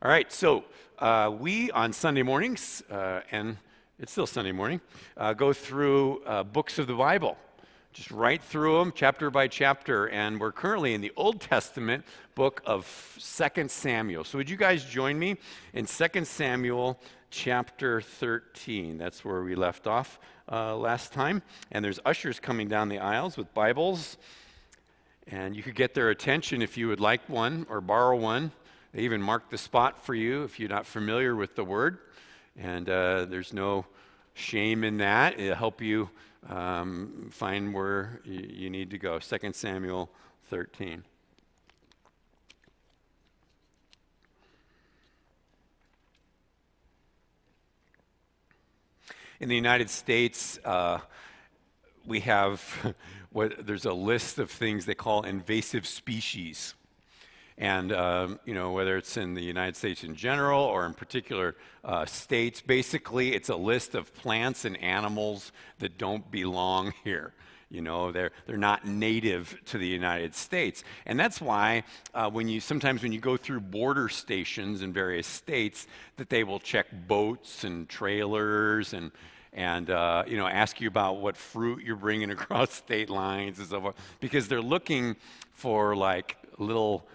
All right, so we on Sunday mornings, and it's still Sunday morning, go through books of the Bible, just right through them, chapter by chapter, and we're currently in the Old Testament book of 2 Samuel. So would you guys join me in 2 Samuel chapter 13? That's where we left off last time, and there's ushers coming down the aisles with Bibles, and you could get their attention if you would like one or borrow one. They even mark the spot for you if you're not familiar with the word. And there's no shame in that. It'll help you find where you need to go. 2 Samuel 13. In the United States, we have there's a list of things they call invasive species. And, whether it's in the United States in general or in particular states, basically it's a list of plants and animals that don't belong here. They're not native to the United States. And that's why sometimes when you go through border stations in various states, that they will check boats and trailers and ask you about what fruit you're bringing across state lines and so forth, because they're looking for like little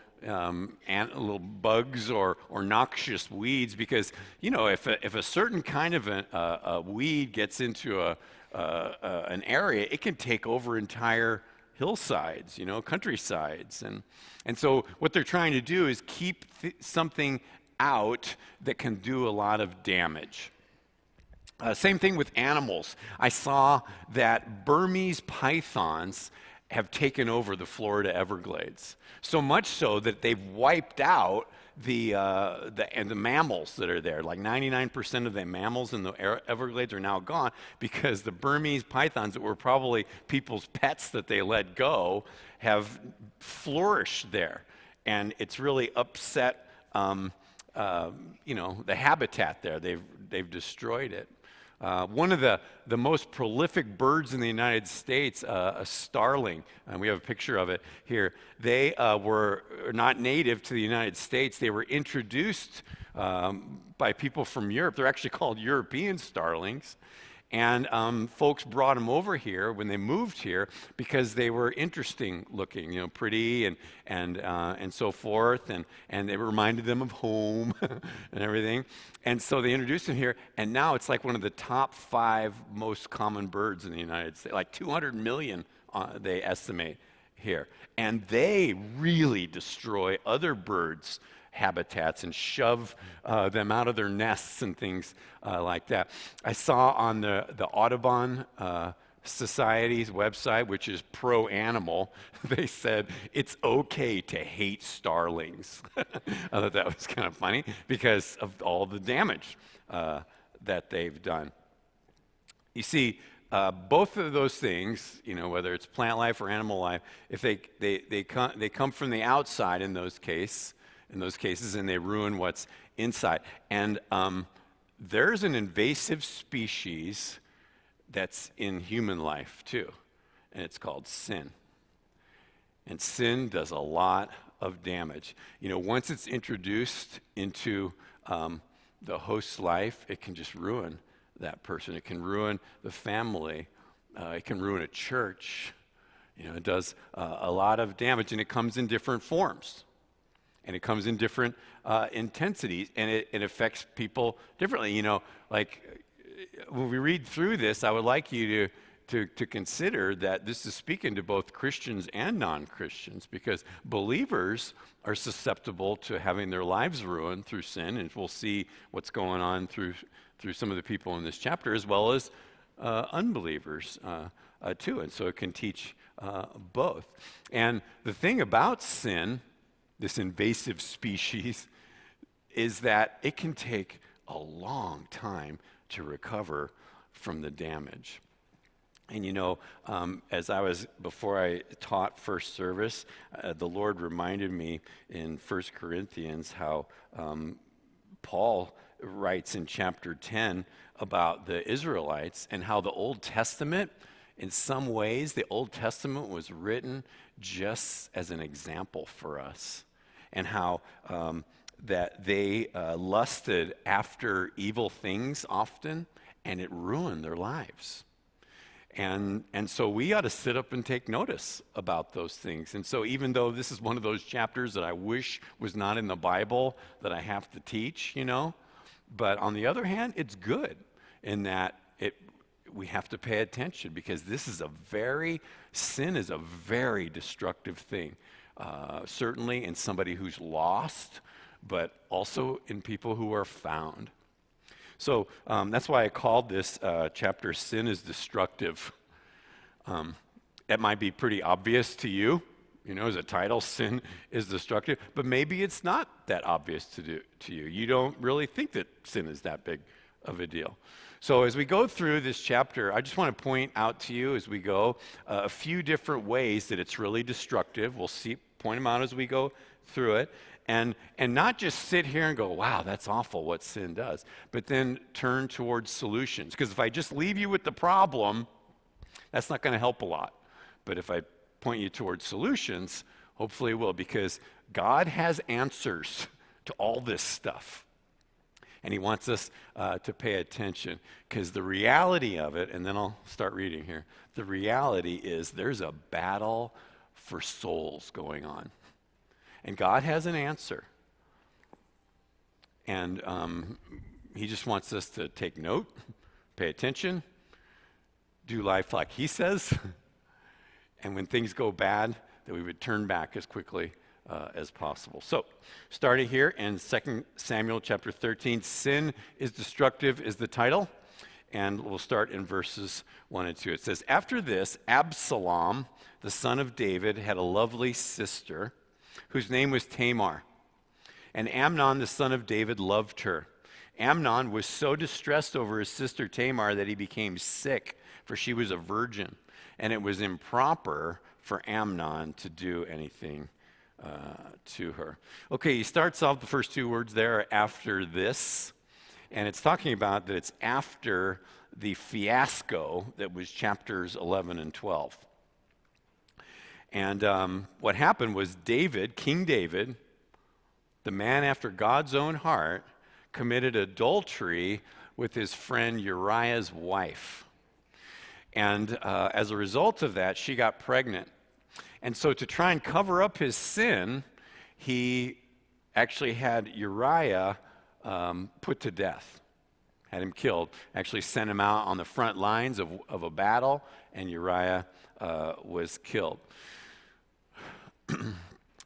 bugs or noxious weeds, because if a certain kind of a weed gets into an area, it can take over entire hillsides, countrysides, and so what they're trying to do is keep something out that can do a lot of damage. Same thing with animals. I saw that Burmese pythons have taken over the Florida Everglades. So much so that they've wiped out the mammals that are there. Like 99% of the mammals in the Everglades are now gone because the Burmese pythons that were probably people's pets that they let go have flourished there. And it's really upset the habitat there. They've destroyed it. One of the most prolific birds in the United States, a starling, and we have a picture of it here, they were not native to the United States. They were introduced by people from Europe. They're actually called European starlings. And folks brought them over here when they moved here because they were interesting looking, pretty and so forth, and they reminded them of home and everything. And so they introduced them here, and now it's like one of the top 5 most common birds in the United States, like 200 million they estimate here. And they really destroy other birds' habitats and shove them out of their nests and things like that. I saw on the Audubon Society's website, which is pro-animal, they said it's okay to hate starlings. I thought that was kind of funny because of all the damage that they've done. You see, both of those things, whether it's plant life or animal life, if they come from the outside in those cases, and they ruin what's inside. And there's an invasive species that's in human life too, and it's called sin. And sin does a lot of damage. Once it's introduced into the host's life, it can just ruin that person. It can ruin the family. It can ruin a church. It does a lot of damage, and it comes in different forms. And it comes in different intensities, and it affects people differently. Like when we read through this, I would like you to consider that this is speaking to both Christians and non-Christians, because believers are susceptible to having their lives ruined through sin, and we'll see what's going on through some of the people in this chapter, as well as unbelievers too. And so it can teach both. And the thing about sin, this invasive species, is that it can take a long time to recover from the damage. And before I taught first service, the Lord reminded me in 1 Corinthians how Paul writes in chapter 10 about the Israelites and how the Old Testament, in some ways, the Old Testament was written just as an example for us. And how that they lusted after evil things often, and it ruined their lives. And so we ought to sit up and take notice about those things. And so even though this is one of those chapters that I wish was not in the Bible that I have to teach, but on the other hand, it's good in that we have to pay attention, because sin is a very destructive thing. Certainly in somebody who's lost, but also in people who are found. So that's why I called this chapter Sin is Destructive. That might be pretty obvious to you, as a title, Sin is Destructive, but maybe it's not that obvious to you. You don't really think that sin is that big of a deal. So as we go through this chapter, I just want to point out to you as we go a few different ways that it's really destructive. We'll point them out as we go through it. And not just sit here and go, wow, that's awful what sin does, but then turn towards solutions. Because if I just leave you with the problem, that's not going to help a lot. But if I point you towards solutions, hopefully it will, because God has answers to all this stuff. And he wants us to pay attention, because the reality of it, and then I'll start reading here, the reality is there's a battle for souls going on. And God has an answer. And he just wants us to take note, pay attention, do life like he says, and when things go bad, that we would turn back as quickly as possible. So, starting here in 2 Samuel chapter 13, Sin is Destructive is the title, and we'll start in verses 1 and 2. It says, "After this, Absalom, the son of David, had a lovely sister, whose name was Tamar. And Amnon, the son of David, loved her. Amnon was so distressed over his sister Tamar that he became sick, for she was a virgin, and it was improper for Amnon to do anything to her." Okay, he starts off the first two words there, after this, and it's talking about that it's after the fiasco that was chapters 11 and 12. And what happened was King David, the man after God's own heart, committed adultery with his friend Uriah's wife. And as a result of that, she got pregnant. And so to try and cover up his sin, he actually had Uriah put to death, had him killed, actually sent him out on the front lines of a battle, and Uriah was killed.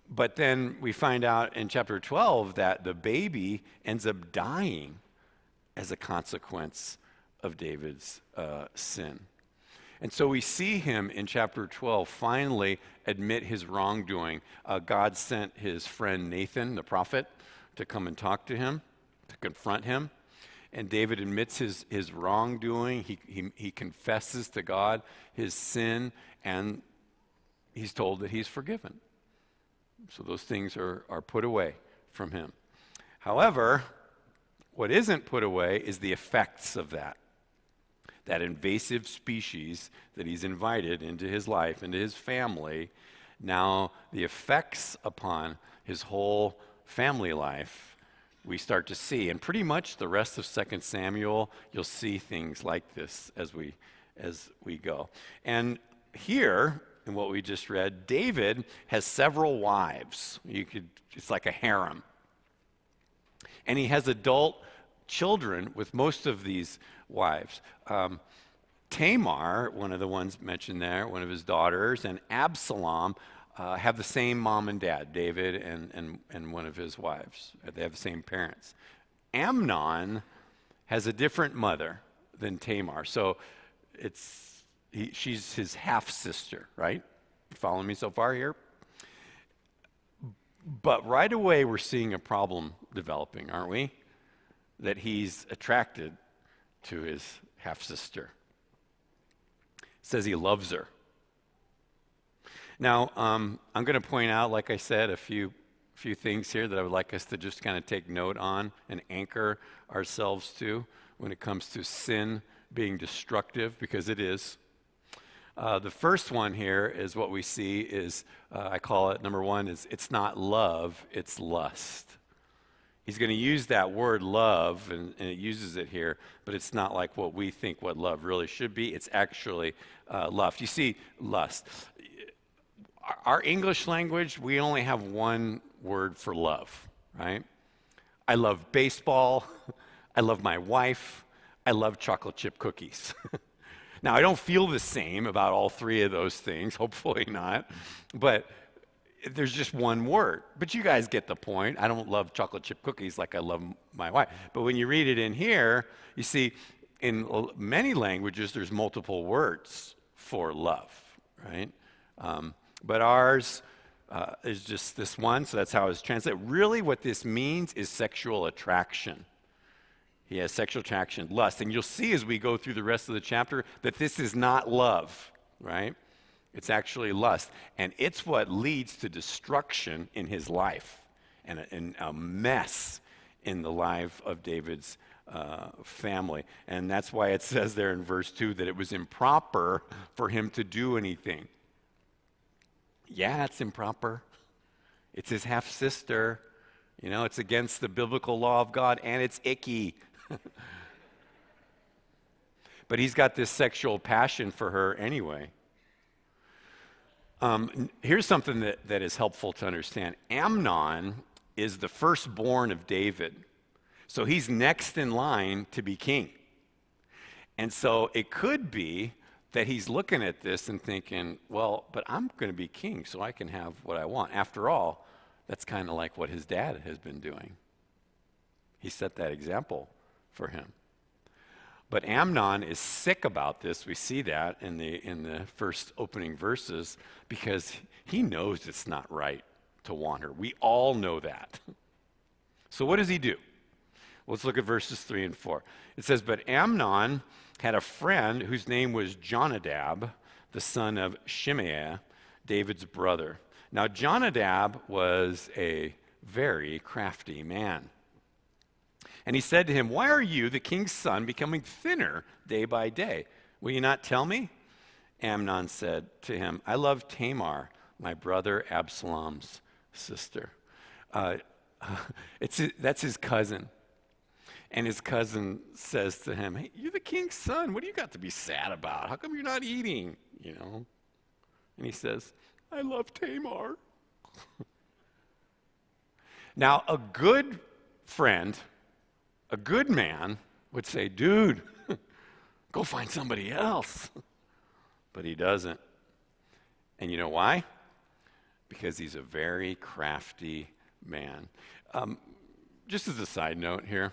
But then we find out in chapter 12 that the baby ends up dying as a consequence of David's sin. And so we see him in chapter 12 finally admit his wrongdoing. God sent his friend Nathan, the prophet, to come and talk to him, to confront him. And David admits his wrongdoing. He confesses to God his sin, and he's told that he's forgiven. So those things are put away from him. However, what isn't put away is the effects of that invasive species that he's invited into his life, into his family. Now, the effects upon his whole family life, we start to see. And pretty much the rest of 2 Samuel, you'll see things like this as we go. And here, in what we just read, David has several wives. It's like a harem. And he has adult children with most of these wives. Tamar, one of the ones mentioned there, one of his daughters, and Absalom have the same mom and dad, David and one of his wives. They have the same parents. Amnon has a different mother than Tamar. So she's his half-sister, right? You following me so far here? But right away we're seeing a problem developing, aren't we? That he's attracted to his half-sister. Says he loves her. Now, I'm going to point out, like I said, a few things here that I would like us to just kind of take note on and anchor ourselves to when it comes to sin being destructive, because it is. The first one here is what we see is, I call it, number one, is it's not love, it's lust. He's going to use that word love, and it uses it here, but it's not like what we think what love really should be. It's actually lust. You see, lust. Our English language, we only have one word for love, right? I love baseball. I love my wife. I love chocolate chip cookies. Now, I don't feel the same about all three of those things, hopefully not, but there's just one word. But you guys get the point. I don't love chocolate chip cookies like I love my wife. But when you read it in here, you see, in many languages, there's multiple words for love, right? But ours is just this one, so that's how it's translated. Really, what this means is sexual attraction. He has sexual attraction, lust. And you'll see as we go through the rest of the chapter that this is not love, right? It's actually lust. And it's what leads to destruction in his life and a mess in the life of David's family. And that's why it says there in verse 2 that it was improper for him to do anything. Yeah, it's improper. It's his half-sister. You know, it's against the biblical law of God, and it's icky. But he's got this sexual passion for her anyway. Here's something that is helpful to understand. Amnon is the firstborn of David. So he's next in line to be king. And so it could be that he's looking at this and thinking, well, but I'm going to be king so I can have what I want. After all, that's kind of like what his dad has been doing. He set that example for him. But Amnon is sick about this. We see that in the first opening verses because he knows it's not right to want her. We all know that. So what does he do? Let's look at verses 3 and 4. It says, but Amnon had a friend whose name was Jonadab, the son of Shimeah, David's brother. Now Jonadab was a very crafty man. And he said to him, why are you, the king's son, becoming thinner day by day? Will you not tell me? Amnon said to him, I love Tamar, my brother Absalom's sister. That's his cousin. And his cousin says to him, hey, you're the king's son. What do you got to be sad about? How come you're not eating? You know? And he says, I love Tamar. Now, a good friend, a good man would say, dude, go find somebody else. But he doesn't. And you know why? Because he's a very crafty man. Just as a side note here,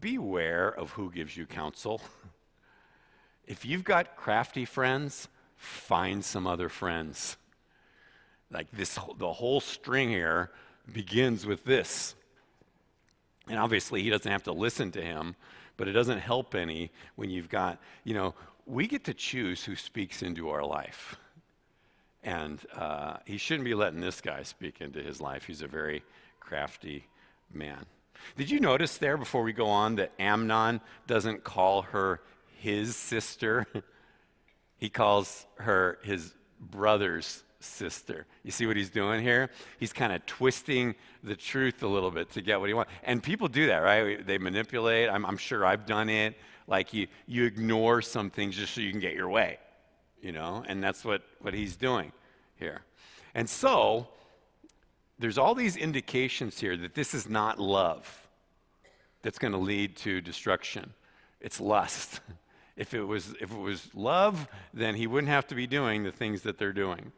beware of who gives you counsel. If you've got crafty friends, find some other friends. Like this, the whole string here begins with this. And obviously he doesn't have to listen to him, but it doesn't help any when you've got, we get to choose who speaks into our life. And he shouldn't be letting this guy speak into his life. He's a very crafty man. Did you notice there, before we go on, that Amnon doesn't call her his sister? He calls her his brother's sister. You see what he's doing here? He's kind of twisting the truth a little bit to get what he wants. And people do that, right? They manipulate. I'm sure I've done it. Like you ignore some things just so you can get your way, And that's what he's doing here. And so there's all these indications here that this is not love that's going to lead to destruction. It's lust. If it was love, then he wouldn't have to be doing the things that they're doing.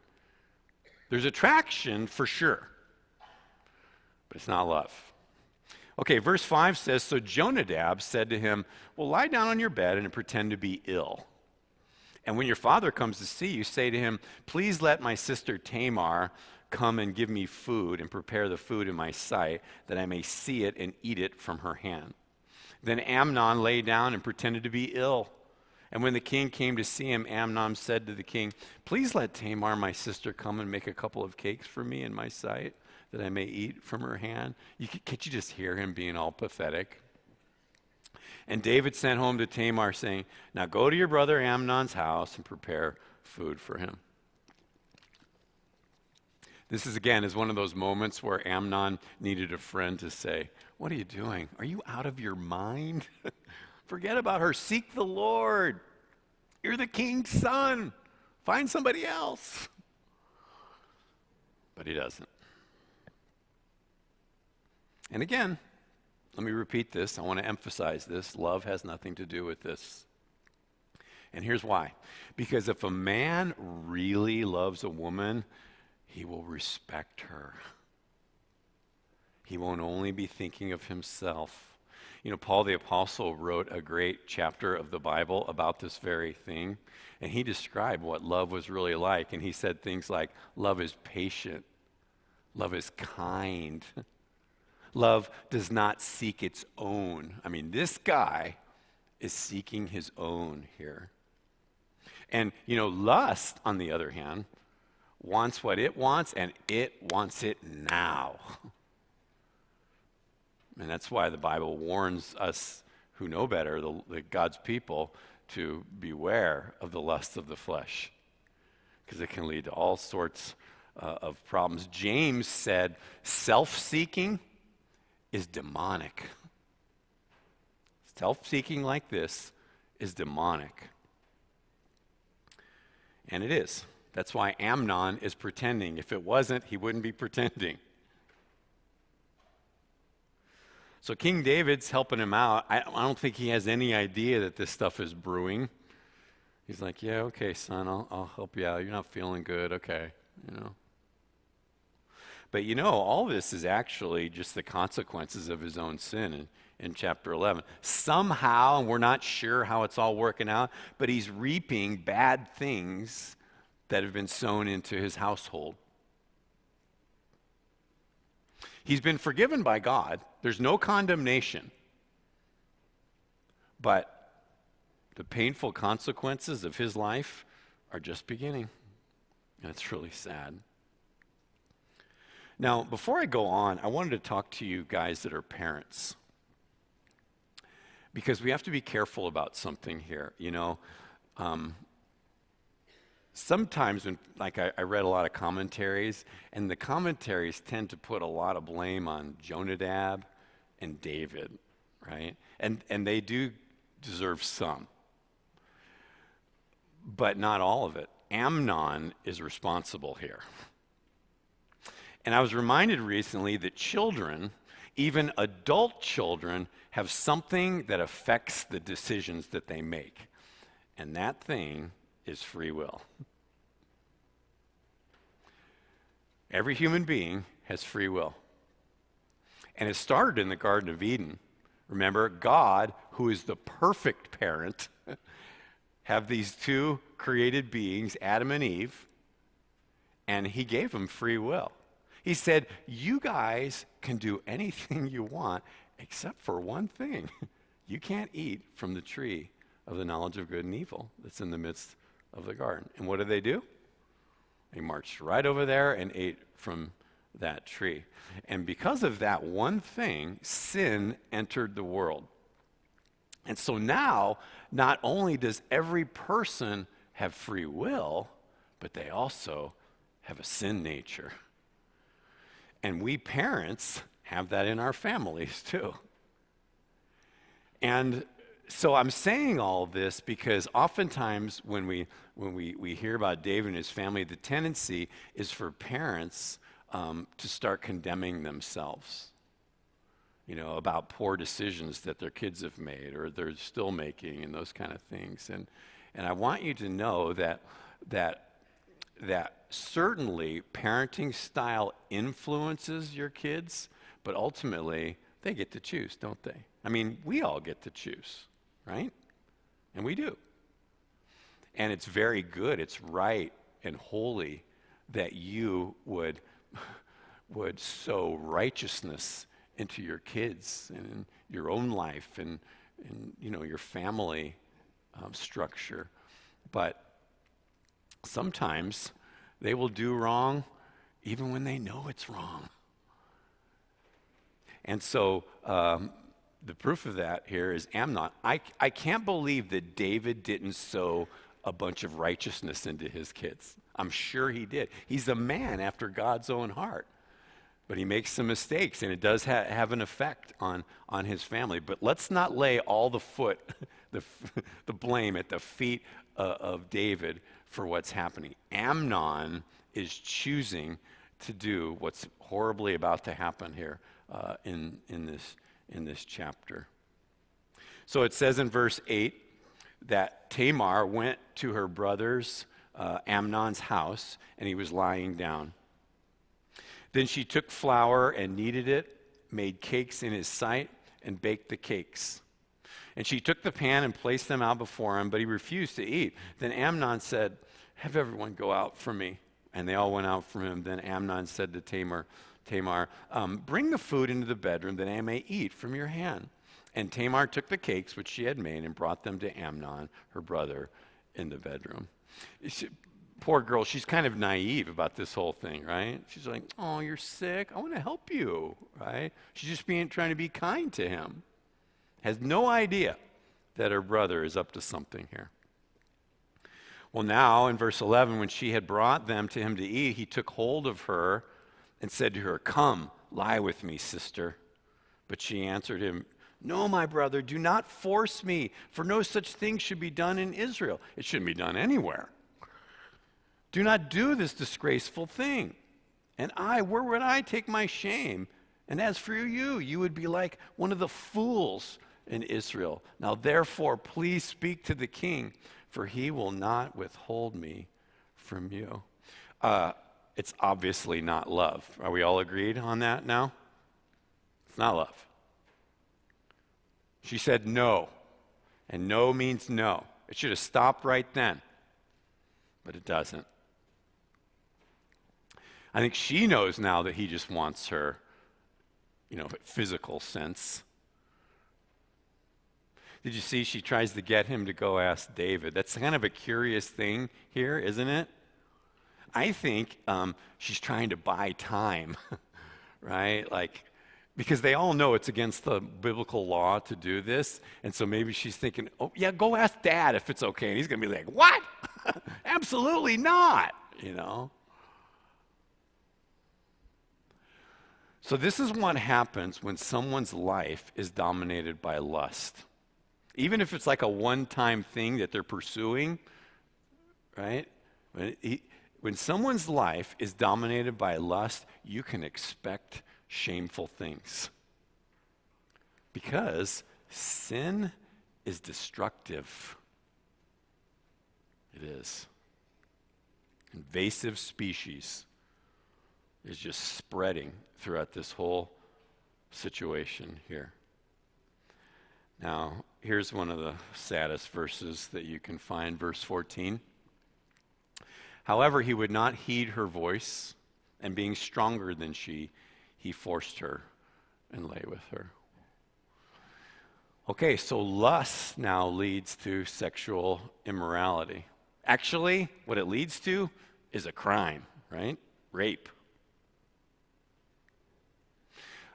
There's attraction for sure, but it's not love. Okay, verse 5 says, so Jonadab said to him, well, lie down on your bed and pretend to be ill. And when your father comes to see you, say to him, please let my sister Tamar come and give me food and prepare the food in my sight, that I may see it and eat it from her hand. Then Amnon lay down and pretended to be ill. And when the king came to see him, Amnon said to the king, please let Tamar, my sister, come and make a couple of cakes for me in my sight, that I may eat from her hand. Can't you just hear him being all pathetic? And David sent home to Tamar, saying, now go to your brother Amnon's house and prepare food for him. This is, again, is one of those moments where Amnon needed a friend to say, what are you doing? Are you out of your mind? Forget about her. Seek the Lord. You're the king's son. Find somebody else. But he doesn't. And again, let me repeat this. I want to emphasize this. Love has nothing to do with this. And here's why. Because if a man really loves a woman, he will respect her. He won't only be thinking of himself. You know, Paul the Apostle wrote a great chapter of the Bible about this very thing, and he described what love was really like. And he said things like, love is patient, love is kind, love does not seek its own. I mean, this guy is seeking his own here. And, you know, lust, on the other hand, wants what it wants, and it wants it now. And that's why the Bible warns us who know better, the God's people, to beware of the lust of the flesh, because it can lead to all sorts of problems. James said self-seeking is demonic. Self-seeking like this is demonic. And it is. That's why Amnon is pretending. If it wasn't, he wouldn't be pretending. So King David's helping him out. I don't think he has any idea that this stuff is brewing. He's like, yeah, okay, son, I'll help you out. You're not feeling good, okay, you know. But you know, all this is actually just the consequences of his own sin in chapter 11. Somehow, and we're not sure how it's all working out, but he's reaping bad things that have been sown into his household. He's been forgiven by God. There's no condemnation. But the painful consequences of his life are just beginning. And it's really sad. Now, before I go on, I wanted to talk to you guys that are parents. Because we have to be careful about something here. You know, sometimes when, like I read a lot of commentaries, and the commentaries tend to put a lot of blame on Jonadab and David, right? And they do deserve some, but not all of it. Amnon is responsible here. And I was reminded recently that children, even adult children, have something that affects the decisions that they make. And that thing is free will. Every human being has free will. And it started in the Garden of Eden. Remember, God, who is the perfect parent, have these two created beings, Adam and Eve, and he gave them free will. He said, you guys can do anything you want except for one thing. You can't eat from the tree of the knowledge of good and evil that's in the midst of the garden. And what did they do? They marched right over there and ate from that tree. And because of that one thing, sin entered the world. And so now, not only does every person have free will, but they also have a sin nature. And we parents have that in our families too. And so I'm saying all this because oftentimes when we hear about David and his family, the tendency is for parents to start condemning themselves, you know, about poor decisions that their kids have made or they're still making and those kind of things. And I want you to know that certainly parenting style influences your kids, but ultimately they get to choose, don't they? I mean, we all get to choose, right? And we do. And it's very good, it's right and holy that you would sow righteousness into your kids and in your own life and you know, your family structure. But sometimes they will do wrong even when they know it's wrong. And so the proof of that here is Amnon. I can't believe that David didn't sow a bunch of righteousness into his kids. I'm sure he did. He's a man after God's own heart. But he makes some mistakes, and it does have an effect on his family. But let's not lay all the blame at the feet of David for what's happening. Amnon is choosing to do what's horribly about to happen here in this chapter. So it says in verse 8 that Tamar went to her brother's Amnon's house, and he was lying down. Then she took flour and kneaded it, made cakes in his sight, and baked the cakes. And she took the pan and placed them out before him, but he refused to eat. Then Amnon said, "Have everyone go out from me." And they all went out from him. Then Amnon said to Tamar, "Bring the food into the bedroom that I may eat from your hand." And Tamar took the cakes which she had made and brought them to Amnon, her brother, in the bedroom. Poor girl, she's kind of naive about this whole thing, right? She's like, "Oh, you're sick. I want to help you," right? She's just trying to be kind to him. Has no idea that her brother is up to something here. Well, now in verse 11, when she had brought them to him to eat, he took hold of her and said to her, "Come, lie with me, sister." But she answered him, "No, my brother, do not force me, for no such thing should be done in Israel." It shouldn't be done anywhere. "Do not do this disgraceful thing. And where would I take my shame? And as for you, you would be like one of the fools in Israel. Now therefore, please speak to the king, for he will not withhold me from you." It's obviously not love. Are we all agreed on that now? It's not love. She said no, and no means no. It should have stopped right then, but it doesn't. I think she knows now that he just wants her, physical sense. Did you see she tries to get him to go ask David? That's kind of a curious thing here, isn't it? I think she's trying to buy time, right? Because they all know it's against the biblical law to do this. And so maybe she's thinking, "Oh, yeah, go ask Dad if it's okay." And he's going to be like, "What? Absolutely not," So this is what happens when someone's life is dominated by lust. Even if it's like a one-time thing that they're pursuing, right? When someone's life is dominated by lust, you can expect shameful things. Because sin is destructive. It is. Invasive species is just spreading throughout this whole situation here. Now, here's one of the saddest verses that you can find, verse 14. "However, he would not heed her voice, and being stronger than she, he forced her and lay with her." Okay, so lust now leads to sexual immorality. Actually, what it leads to is a crime, right? Rape.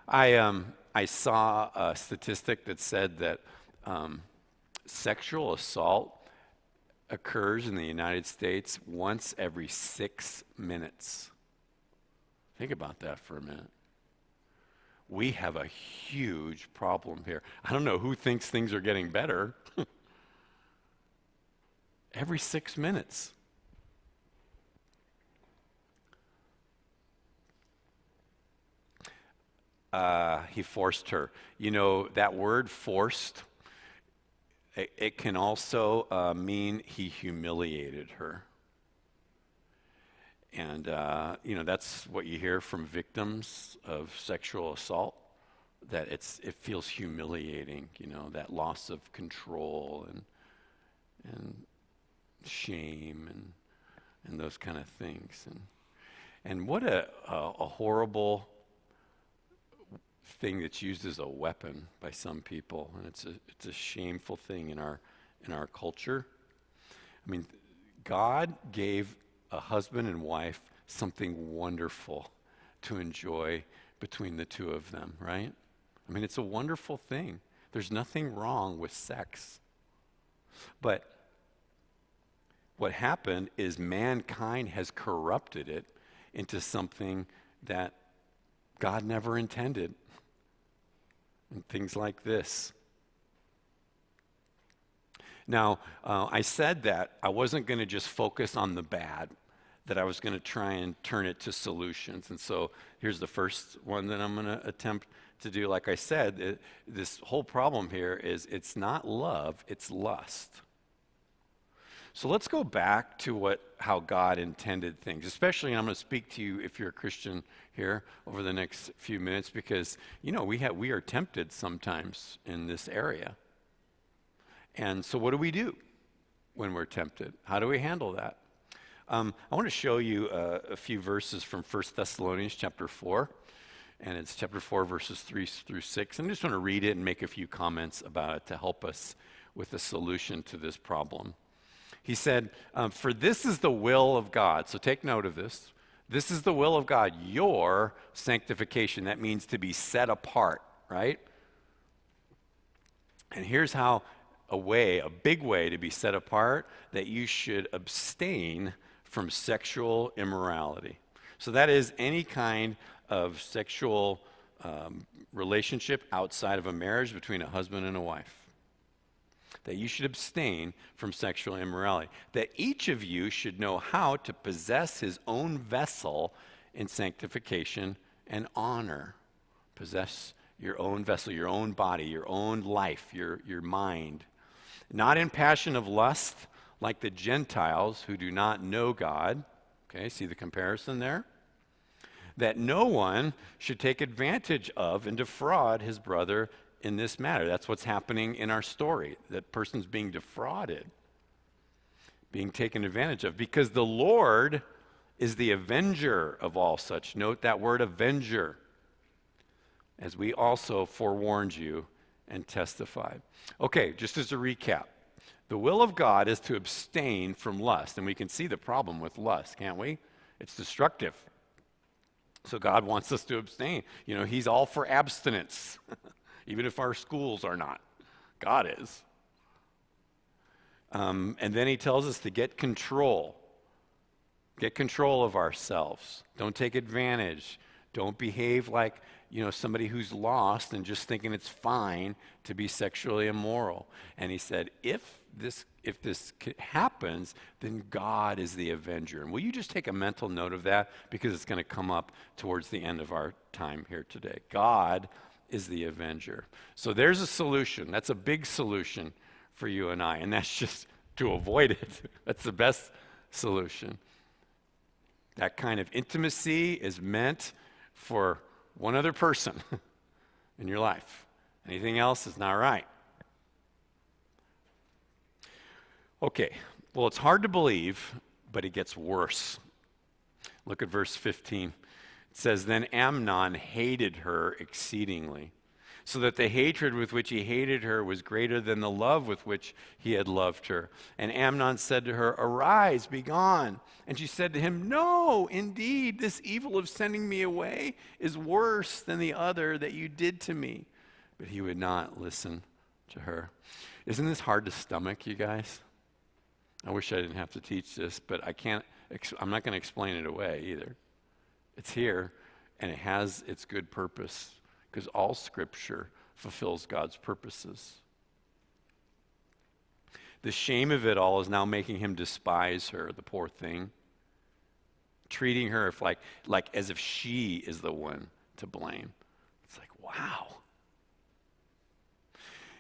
I saw a statistic that said that sexual assault occurs in the United States once every 6 minutes. Think about that for a minute. We have a huge problem here. I don't know who thinks things are getting better. Every 6 minutes. He forced her. That word forced, it can also mean he humiliated her. And, that's what you hear from victims of sexual assault, that it feels humiliating, that loss of control and shame and those kind of things. And what a horrible thing that's used as a weapon by some people, and it's a shameful thing in our culture. I mean, God gave a husband and wife something wonderful to enjoy between the two of them, right? I mean, it's a wonderful thing. There's nothing wrong with sex. But what happened is mankind has corrupted it into something that God never intended. And things like this. Now, I said that I wasn't going to just focus on the bad, that I was going to try and turn it to solutions. And so here's the first one that I'm going to attempt to do. Like I said, this whole problem here is it's not love, it's lust. So let's go back to how God intended things, especially, and I'm going to speak to you if you're a Christian here over the next few minutes, because, we are tempted sometimes in this area. And so what do we do when we're tempted? How do we handle that? I want to show you a few verses from 1 Thessalonians chapter 4, and it's chapter 4, verses 3 through 6. And I just want to read it and make a few comments about it to help us with a solution to this problem. He said, for this is the will of God. So take note of this. This is the will of God, your sanctification. That means to be set apart, right? And here's how a big way to be set apart, that you should abstain from sexual immorality. So that is any kind of sexual relationship outside of a marriage between a husband and a wife. That you should abstain from sexual immorality. That each of you should know how to possess his own vessel in sanctification and honor. Possess your own vessel, your own body, your own life, your mind. Not in passion of lust like the Gentiles who do not know God. Okay, see the comparison there? That no one should take advantage of and defraud his brother in this matter. That's what's happening in our story. That person's being defrauded, being taken advantage of, because the Lord is the avenger of all such. Note that word avenger, as we also forewarned you and testified. Okay, just as a recap, the will of God is to abstain from lust, and we can see the problem with lust, can't we? It's destructive. So God wants us to abstain. He's all for abstinence. Even if our schools are not. God is. And then he tells us to get control. Get control of ourselves. Don't take advantage. Don't behave like, somebody who's lost and just thinking it's fine to be sexually immoral. And he said, if this happens, then God is the avenger. And will you just take a mental note of that? Because it's going to come up towards the end of our time here today. God is the avenger. So there's a solution. That's a big solution for you and I, and that's just to avoid it. That's the best solution. That kind of intimacy is meant for one other person in your life. Anything else is not right. Okay, well, it's hard to believe, but it gets worse. Look at verse 15. It says, then Amnon hated her exceedingly, so that the hatred with which he hated her was greater than the love with which he had loved her. And Amnon said to her, arise, be gone. And she said to him, no, indeed, this evil of sending me away is worse than the other that you did to me. But he would not listen to her. Isn't this hard to stomach, you guys? I wish I didn't have to teach this, but I'm not going to explain it away either. It's here, and it has its good purpose, because all Scripture fulfills God's purposes. The shame of it all is now making him despise her, the poor thing, treating her like as if she is the one to blame. It's like, wow.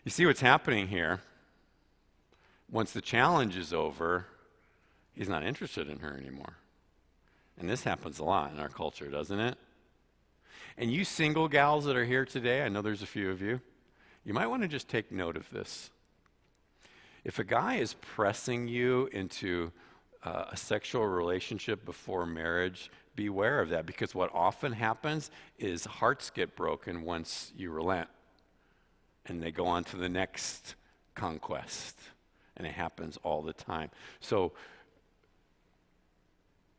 You see what's happening here? Once the challenge is over, he's not interested in her anymore. And this happens a lot in our culture, doesn't it? And you single gals that are here today, I know there's a few of you, you might want to just take note of this. If a guy is pressing you into a sexual relationship before marriage, beware of that, because what often happens is hearts get broken once you relent, and they go on to the next conquest, and it happens all the time. So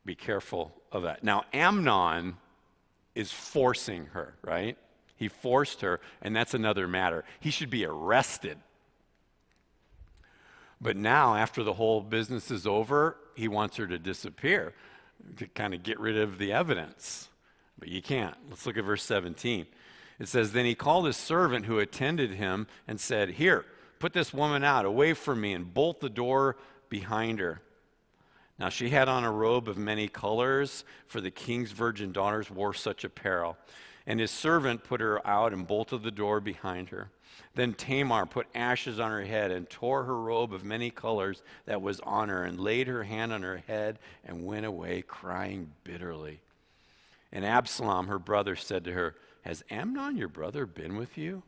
be careful of that. Now, Amnon is forcing her, right? He forced her, and that's another matter. He should be arrested. But now, after the whole business is over, he wants her to disappear, to kind of get rid of the evidence. But you can't. Let's look at verse 17. It says, Then he called his servant who attended him and said, Here, put this woman out, away from me, and bolt the door behind her. Now she had on a robe of many colors, for the king's virgin daughters wore such apparel. And his servant put her out and bolted the door behind her. Then Tamar put ashes on her head and tore her robe of many colors that was on her, and laid her hand on her head and went away crying bitterly. And Absalom, her brother, said to her, Has Amnon your brother been with you?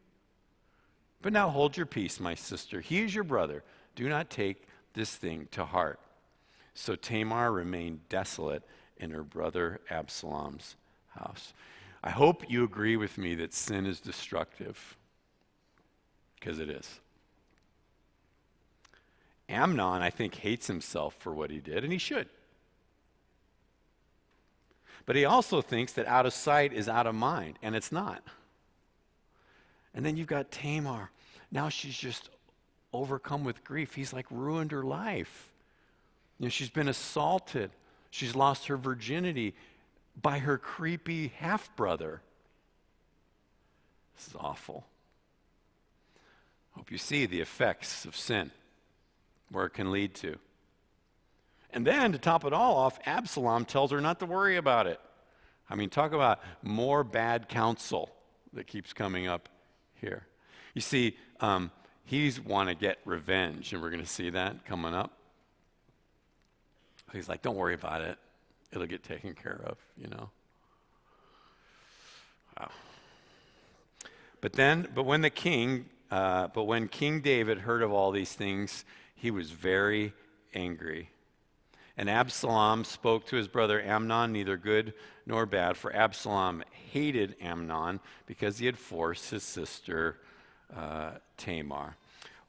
But now hold your peace, my sister. He is your brother. Do not take this thing to heart. So Tamar remained desolate in her brother Absalom's house. I hope you agree with me that sin is destructive, because it is. Amnon, I think, hates himself for what he did, and he should. But he also thinks that out of sight is out of mind, and it's not. And then you've got Tamar. Now she's just overcome with grief. He's like ruined her life. She's been assaulted. She's lost her virginity by her creepy half-brother. This is awful. Hope you see the effects of sin, where it can lead to. And then, to top it all off, Absalom tells her not to worry about it. I mean, talk about more bad counsel that keeps coming up here. You see, he's want to get revenge, and we're going to see that coming up. He's like, don't worry about it. It'll get taken care of, Wow. But when King David heard of all these things, he was very angry. And Absalom spoke to his brother Amnon, neither good nor bad, for Absalom hated Amnon because he had forced his sister Tamar.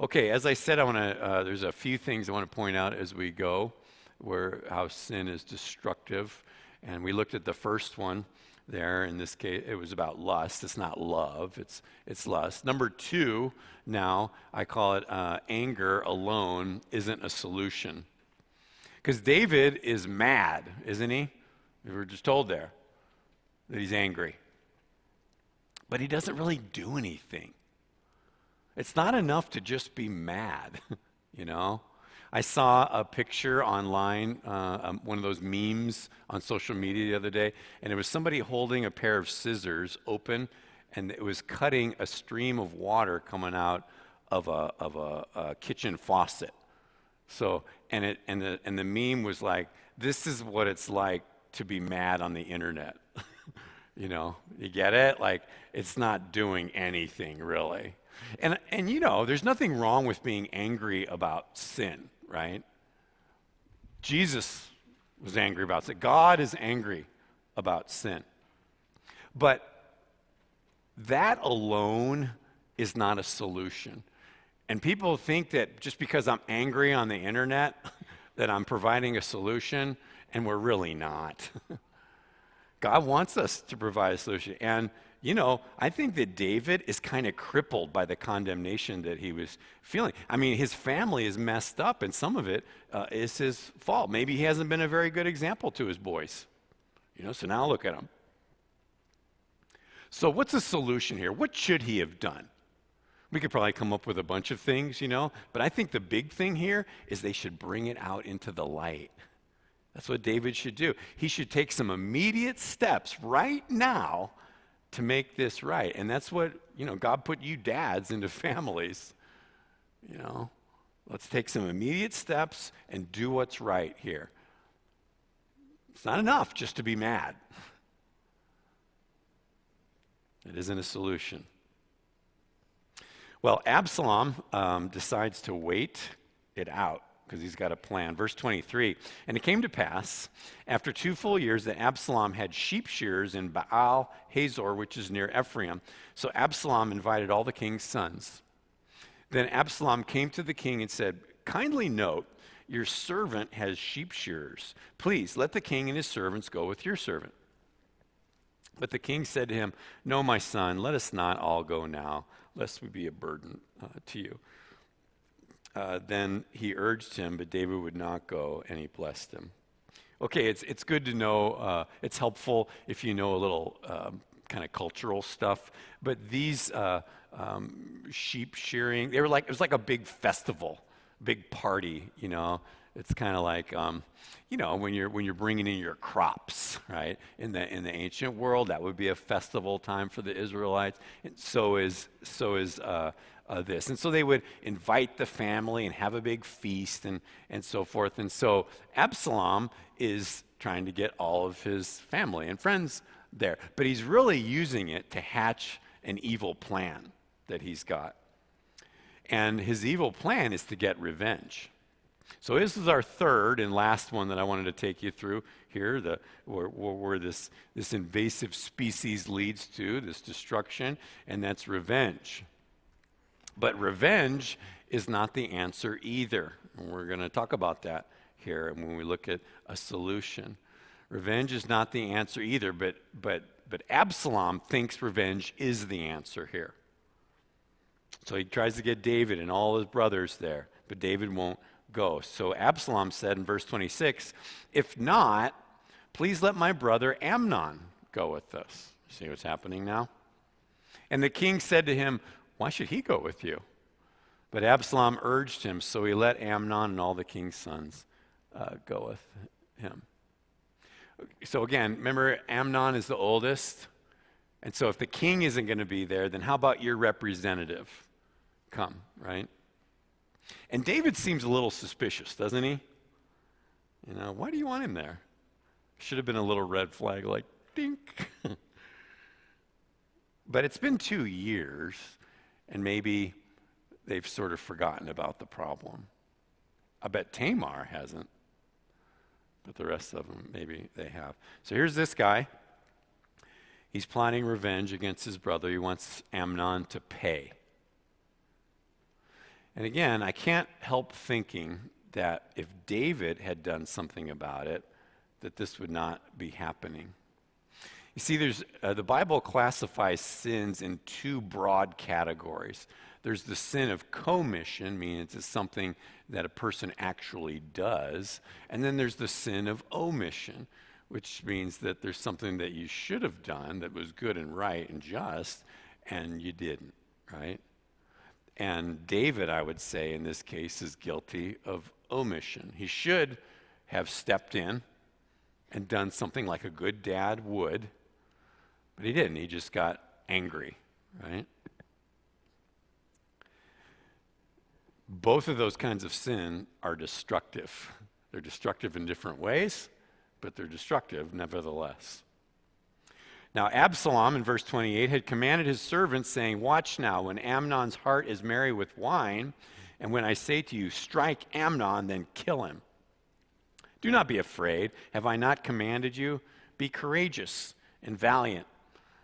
Okay, as I said, there's a few things I want to point out as we go, how sin is destructive. And we looked at the first one there. In this case, it was about lust. It's not love, it's lust. Number two, now, I call it anger alone isn't a solution. Because David is mad, isn't he? We were just told there that he's angry. But he doesn't really do anything. It's not enough to just be mad, I saw a picture online, one of those memes on social media the other day, and it was somebody holding a pair of scissors open, and it was cutting a stream of water coming out of a kitchen faucet. So, and the meme was like, this is what it's like to be mad on the internet. You get it? Like, it's not doing anything really. And there's nothing wrong with being angry about sin, right? Jesus was angry about sin. God is angry about sin. But that alone is not a solution. And people think that just because I'm angry on the internet, that I'm providing a solution, and we're really not. God wants us to provide a solution. And, I think that David is kind of crippled by the condemnation that he was feeling. I mean, his family is messed up, and some of it is his fault. Maybe he hasn't been a very good example to his boys. So now look at him. So what's the solution here? What should he have done? We could probably come up with a bunch of things, but I think the big thing here is they should bring it out into the light. That's what David should do. He should take some immediate steps right now to make this right. And that's what, God put you dads into families. Let's take some immediate steps and do what's right here. It's not enough just to be mad. It isn't a solution. Well, Absalom decides to wait it out because he's got a plan. Verse 23, and it came to pass after 2 full years that Absalom had sheep shearers in Baal Hazor, which is near Ephraim. So Absalom invited all the king's sons. Then Absalom came to the king and said, kindly note, your servant has sheep shearers. Please let the king and his servants go with your servant. But the king said to him, no, my son, let us not all go now, lest we be a burden to you. then he urged him, but David would not go, and he blessed him. Okay, it's good to know. It's helpful if you know a little kind of cultural stuff. But these sheep shearing, it was like a big festival, big party. It's kind of like when you're bringing in your crops, right? In the ancient world, that would be a festival time for the Israelites. And so is this. And so they would invite the family and have a big feast and so forth. And so Absalom is trying to get all of his family and friends there. But he's really using it to hatch an evil plan that he's got. And his evil plan is to get revenge. So this is our third and last one that I wanted to take you through here, where this invasive species leads to, this destruction, and that's revenge. But revenge is not the answer either. And we're going to talk about that here when we look at a solution. Revenge is not the answer either, but Absalom thinks revenge is the answer here. So he tries to get David and all his brothers there, but David won't go. So Absalom said in verse 26, "If not, please let my brother Amnon go with us." See what's happening now? And the king said to him, "Why should he go with you?" But Absalom urged him, so he let Amnon and all the king's sons go with him. So again, remember, Amnon is the oldest. And so if the king isn't going to be there, then how about your representative come, right? And David seems a little suspicious, doesn't he? Why do you want him there? Should have been a little red flag like, dink. But it's been 2 years, and maybe they've sort of forgotten about the problem. I bet Tamar hasn't, but the rest of them, maybe they have. So here's this guy. He's plotting revenge against his brother. He wants Amnon to pay. And again, I can't help thinking that if David had done something about it, that this would not be happening. You see, the Bible classifies sins in 2 broad categories. There's the sin of commission, meaning it's something that a person actually does. And then there's the sin of omission, which means that there's something that you should have done that was good and right and just, and you didn't, right? And David, I would say, in this case, is guilty of omission. He should have stepped in and done something like a good dad would, but he didn't. He just got angry, right? Both of those kinds of sin are destructive. They're destructive in different ways, but they're destructive nevertheless. Now, Absalom, in verse 28, had commanded his servants, saying, "Watch now, when Amnon's heart is merry with wine, and when I say to you, strike Amnon, then kill him. Do not be afraid. Have I not commanded you? Be courageous and valiant."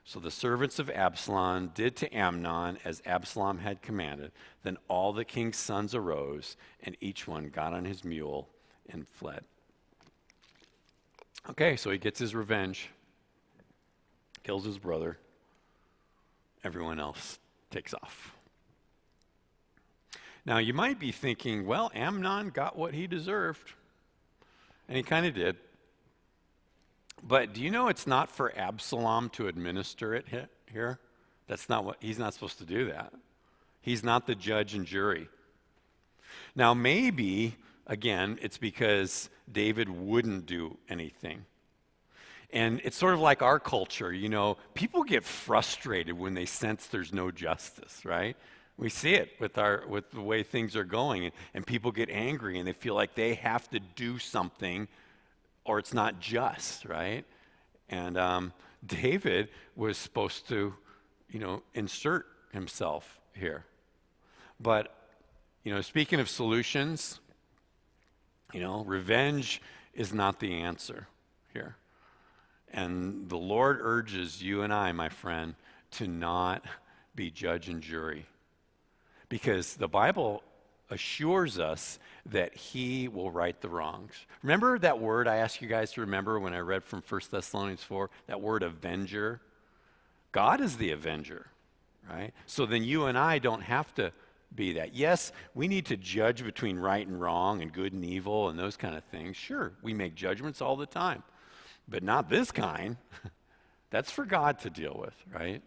So the servants of Absalom did to Amnon as Absalom had commanded. Then all the king's sons arose, and each one got on his mule and fled. Okay, so he gets his revenge, kills his brother. Everyone else takes off. Now, you might be thinking, well, Amnon got what he deserved. And he kind of did. But do you know it's not for Absalom to administer it here? He's not supposed to do that. He's not the judge and jury. Now, maybe, again, it's because David wouldn't do anything. And it's sort of like our culture, people get frustrated when they sense there's no justice, right? We see it with the way things are going, and people get angry and they feel like they have to do something or it's not just, right? And David was supposed to, insert himself here. But, speaking of solutions, revenge is not the answer here. And the Lord urges you and I, my friend, to not be judge and jury. Because the Bible assures us that he will right the wrongs. Remember that word I asked you guys to remember when I read from 1 Thessalonians 4? That word avenger. God is the avenger, right? So then you and I don't have to be that. Yes, we need to judge between right and wrong and good and evil and those kind of things. Sure, we make judgments all the time, but not this kind. That's for God to deal with, right?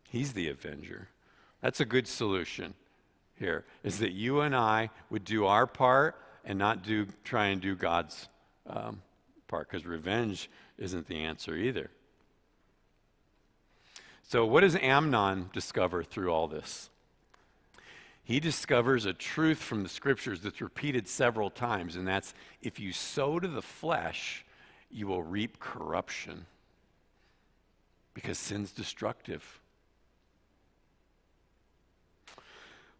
He's the avenger. That's a good solution here, is that you and I would do our part and not try and do God's part, because revenge isn't the answer either. So what does Amnon discover through all this? He discovers a truth from the scriptures that's repeated several times, and that's, if you sow to the flesh, you will reap corruption, because sin's destructive.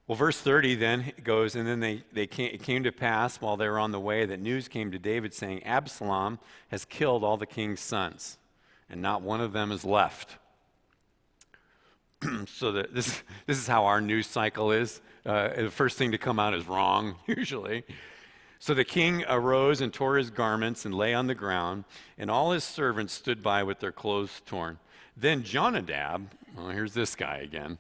Well, verse 30 then goes, and then it came to pass while they were on the way that news came to David saying, Absalom has killed all the king's sons, and not one of them is left. So this is how our news cycle is. The first thing to come out is wrong, usually. So the king arose and tore his garments and lay on the ground, and all his servants stood by with their clothes torn. Then Jonadab, well, here's this guy again,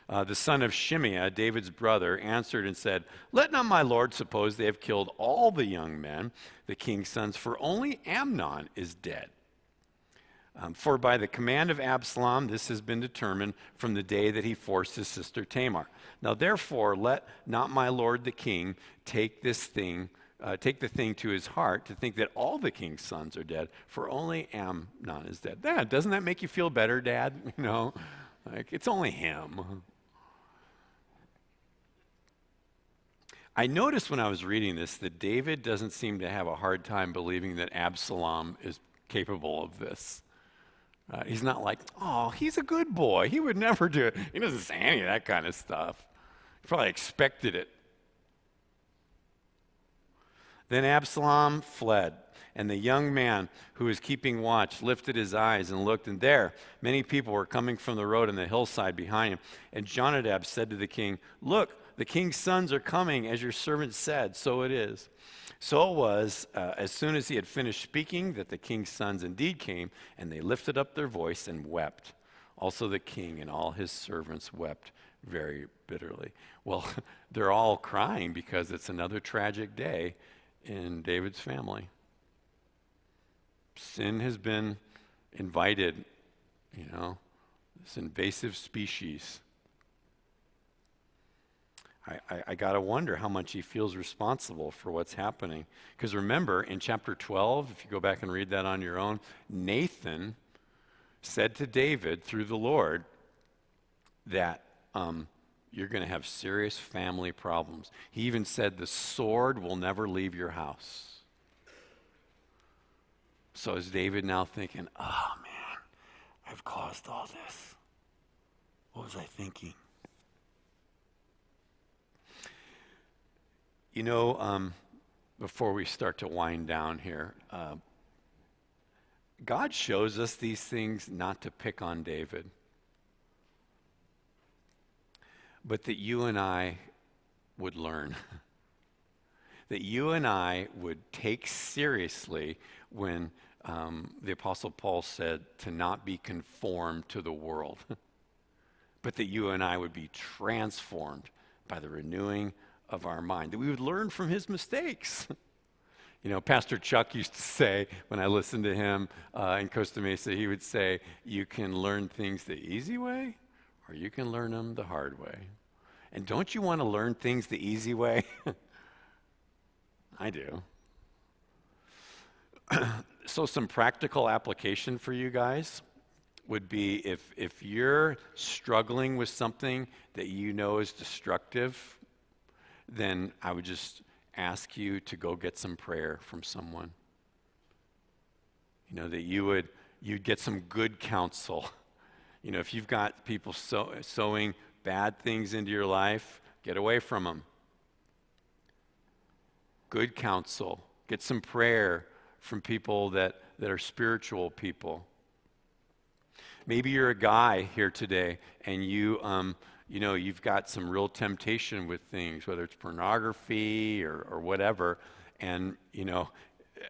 the son of Shimeah, David's brother, answered and said, Let not my lord suppose they have killed all the young men, the king's sons, for only Amnon is dead. For by the command of Absalom, this has been determined from the day that he forced his sister Tamar. Now therefore, let not my lord the king take the thing to his heart to think that all the king's sons are dead, for only Amnon is dead. Doesn't that make you feel better, Dad? Like, it's only him. I noticed when I was reading this that David doesn't seem to have a hard time believing that Absalom is capable of this. He's not like, oh, he's a good boy. He would never do it. He doesn't say any of that kind of stuff. He probably expected it. Then Absalom fled, and the young man who was keeping watch lifted his eyes and looked, and there many people were coming from the road on the hillside behind him. And Jonadab said to the king, Look, the king's sons are coming, as your servant said, so it is. So it was, as soon as he had finished speaking, that the king's sons indeed came, and they lifted up their voice and wept. Also the king and all his servants wept very bitterly. Well, they're all crying because it's another tragic day in David's family. Sin has been invited, this invasive species. I got to wonder how much he feels responsible for what's happening. Because remember, in chapter 12, if you go back and read that on your own, Nathan said to David through the Lord that you're going to have serious family problems. He even said the sword will never leave your house. So is David now thinking, oh man, I've caused all this. What was I thinking? Before we start to wind down here, God shows us these things not to pick on David, but that you and I would learn. That you and I would take seriously when the Apostle Paul said to not be conformed to the world, but that you and I would be transformed by the renewing of our mind, that we would learn from his mistakes. Pastor Chuck used to say, when I listened to him in Costa Mesa, he would say, you can learn things the easy way, or you can learn them the hard way. And don't you want to learn things the easy way? I do. So some practical application for you guys would be if you're struggling with something that you know is destructive, then I would just ask you to go get some prayer from someone. That you'd get some good counsel. If you've got people sowing bad things into your life, get away from them. Good counsel. Get some prayer from people that are spiritual people. Maybe you're a guy here today and you've got some real temptation with things, whether it's pornography or whatever. And,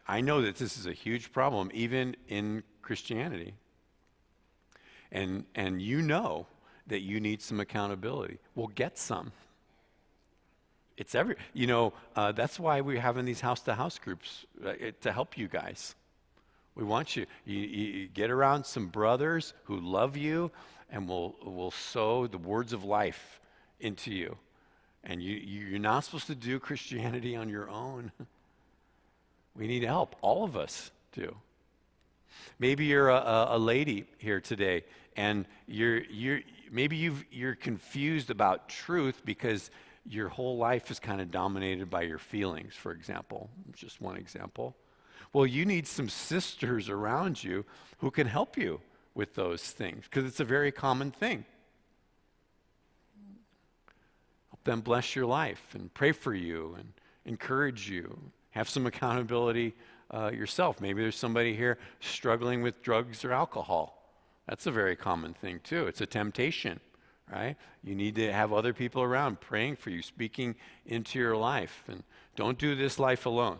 I know that this is a huge problem, even in Christianity. And that you need some accountability. Well, get some. It's that's why we're having these house-to-house groups to help you guys. We want you get around some brothers who love you and will sow the words of life into you. And you're not supposed to do Christianity on your own. We need help. All of us do. Maybe you're a lady here today, and you're confused about truth because your whole life is kind of dominated by your feelings, for example. Just one example. Well, you need some sisters around you who can help you with those things, because it's a very common thing. Help them bless your life and pray for you and encourage you. Have some accountability yourself. Maybe there's somebody here struggling with drugs or alcohol. That's a very common thing too. It's a temptation, right? You need to have other people around praying for you, speaking into your life. And don't do this life alone.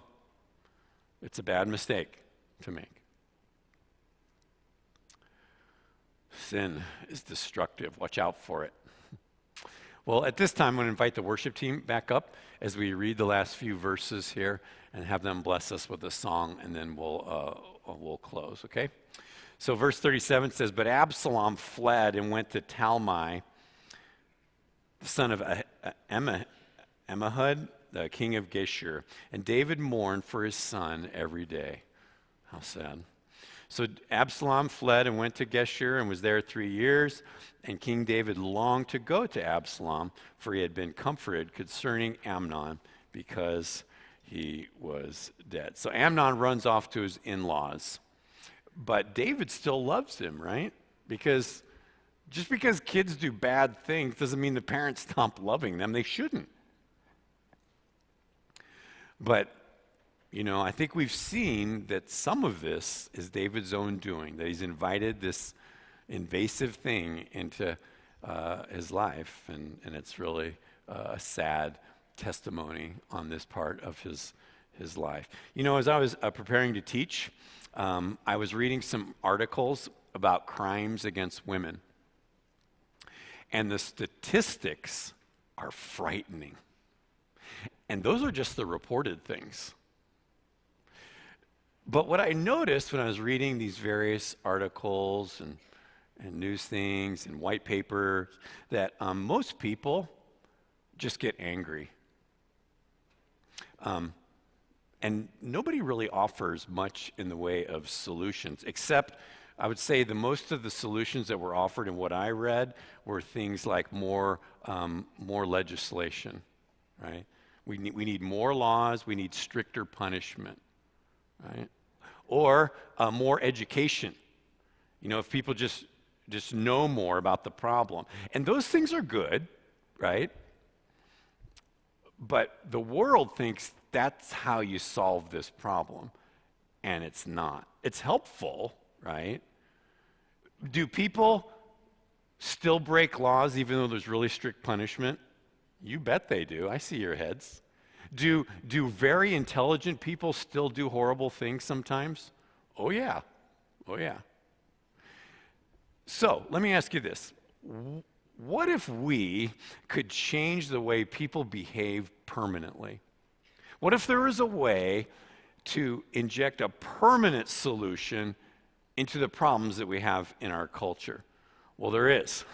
It's a bad mistake to make. Sin is destructive. Watch out for it. Well, at this time, I'm going to invite the worship team back up as we read the last few verses here and have them bless us with a song, and then we'll close, okay? So verse 37 says, "But Absalom fled and went to Talmai, the son of Ammihud, the king of Geshur. And David mourned for his son every day." How sad. So Absalom fled and went to Geshur and was there 3 years. And King David longed to go to Absalom, for he had been comforted concerning Amnon because he was dead. So Amnon runs off to his in-laws. But David still loves him, right? Because just because kids do bad things doesn't mean the parents stop loving them. They shouldn't. But, I think we've seen that some of this is David's own doing, that he's invited this invasive thing into his life, and it's really a sad testimony on this part of his life. As I was preparing to teach, I was reading some articles about crimes against women, and the statistics are frightening. And those are just the reported things. But what I noticed when I was reading these various articles and news things and white papers, that most people just get angry. And nobody really offers much in the way of solutions, except I would say the most of the solutions that were offered in what I read were things like more legislation, right? We need more laws. We need stricter punishment, right? Or more education. If people just know more about the problem. And those things are good, right? But the world thinks that's how you solve this problem. And it's not. It's helpful, right? Do people still break laws even though there's really strict punishment? You bet they do. I see your heads. Do very intelligent people still do horrible things sometimes? Oh yeah. Oh yeah. So let me ask you this. What if we could change the way people behave permanently? What if there was a way to inject a permanent solution into the problems that we have in our culture? Well, there is.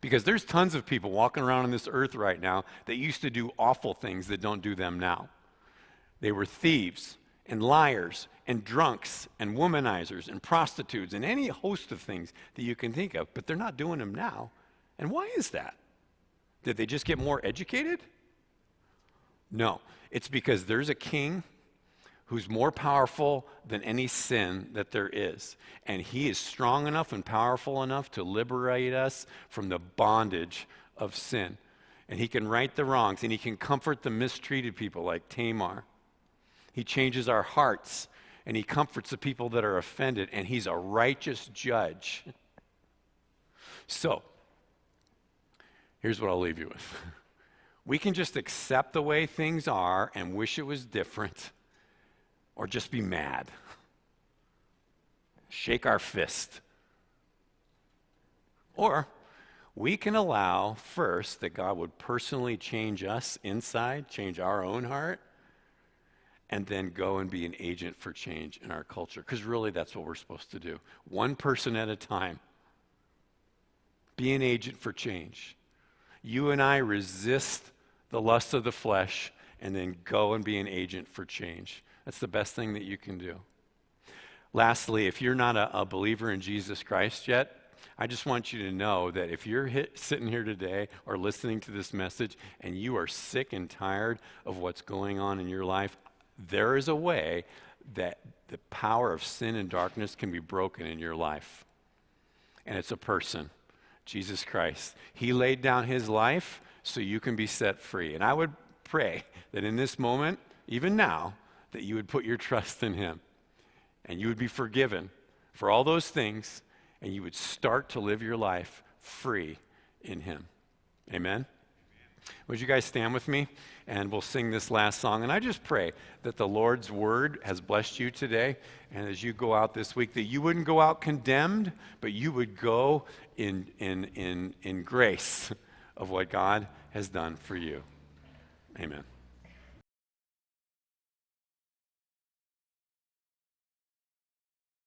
Because there's tons of people walking around on this earth right now that used to do awful things that don't do them now. They were thieves and liars and drunks and womanizers and prostitutes and any host of things that you can think of, but they're not doing them now. And why is that? Did they just get more educated? No. It's because there's a king who's more powerful than any sin that there is. And he is strong enough and powerful enough to liberate us from the bondage of sin. And he can right the wrongs, and he can comfort the mistreated people like Tamar. He changes our hearts, and he comforts the people that are offended, and he's a righteous judge. So, here's what I'll leave you with. We can just accept the way things are and wish it was different, or just be mad. Shake our fist. Or we can allow first that God would personally change us inside, change our own heart, and then go and be an agent for change in our culture. Because really, that's what we're supposed to do. One person at a time. Be an agent for change. You and I resist the lust of the flesh and then go and be an agent for change. That's the best thing that you can do. Lastly, if you're not a believer in Jesus Christ yet, I just want you to know that if you're sitting here today or listening to this message and you are sick and tired of what's going on in your life, there is a way that the power of sin and darkness can be broken in your life. And it's a person, Jesus Christ. He laid down his life so you can be set free. And I would pray that in this moment, even now, that you would put your trust in him. And you would be forgiven for all those things, and you would start to live your life free in him. Amen? Would you guys stand with me? And we'll sing this last song. And I just pray that the Lord's word has blessed you today. And as you go out this week, that you wouldn't go out condemned, but you would go in grace of what God has done for you. Amen.